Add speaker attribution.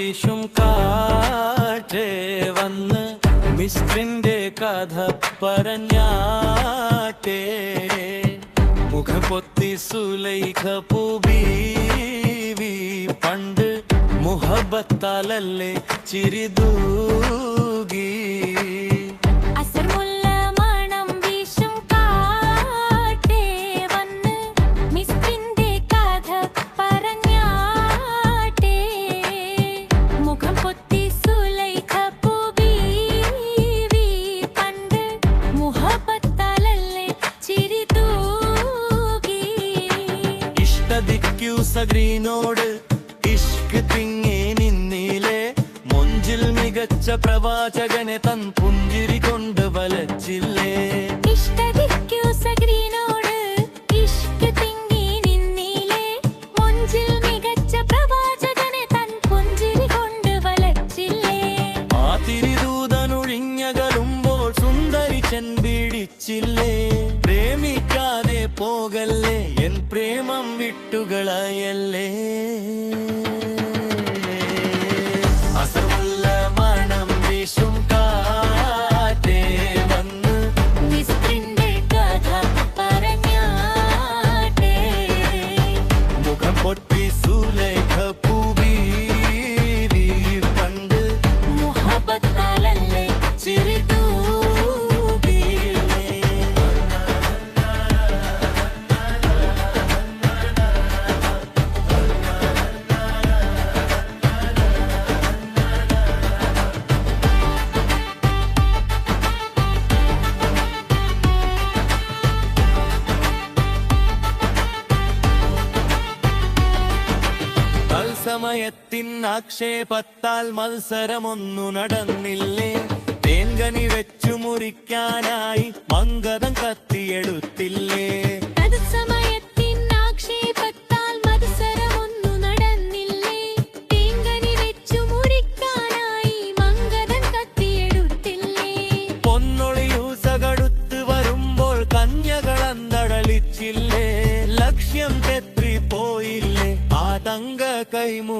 Speaker 1: വീശും കാറ്റേ വന്ന് മിസ്ട്രിന്റെ കഥ പറഞ്ഞാറ്റേ മുഖം പൊത്തി സുലൈഖ പൂബീവി പണ്ട് മുഹബത്താലല്ലേ ചിരിതൂകി സഗ്രീനോട് ഇഷ്ക് തിങ്ങി നിന്നിലെ മൊഞ്ചിൽ മികച്ച പ്രവാചകനെ തൻ പുഞ്ചിരി കൊണ്ട് വലച്ചില്ലേ
Speaker 2: സഗ്രീനോട് ഇഷ്ക് തിങ്ങി നിന്നിലെ മൊഞ്ചിൽ മികച്ച പ്രവാചകനെ തൻ പുഞ്ചിരി കൊണ്ട് വലച്ചില്ലേ
Speaker 1: ആ തിരിദൂതനൊഴിഞ്ഞകലുമ്പോൾ സുന്ദരി ചെൻപിടിച്ചില്ലേ പ്രേമിക്കാതെ പോകല്ലേ എൻ പ്രേമം വിട്ടുകളയല്ലേ അസറുള്ള മണം വീശും കാറ്റേ വന്ന്
Speaker 2: മിസ്ട്രിന്റെ കഥ പറഞ്ഞാട്ടേ
Speaker 1: മുഖം പൊട്ടി സുലൈഖ പൂബീവി പണ്ട്
Speaker 2: മുഹബത്താലല്ലേ ചിരിതൂ
Speaker 1: സമയത്തിൻ ആക്ഷേപത്താൽ മത്സരമൊന്നു നടന്നില്ലേ തേൻകനി വെച്ചു മുറിക്കാനായി മംഗതം കത്തിയെടുത്തില്ലേ
Speaker 2: സമയത്തിൻ ആക്ഷേപത്താൽ മത്സരമൊന്നു നടന്നില്ലേ തേൻകനി വെച്ചു മുറിക്കാനായി മംഗതം കത്തിയെടുത്തില്ലേ
Speaker 1: പൊന്നൊളിയൂസകടുത്ത് വരുമ്പോൾ കന്യകളന്തടലിച്ചില്ലേ ലക്ഷ്യം തെറ്റിപ്പോയില്ലേ ആ തങ്ക കൈമൂ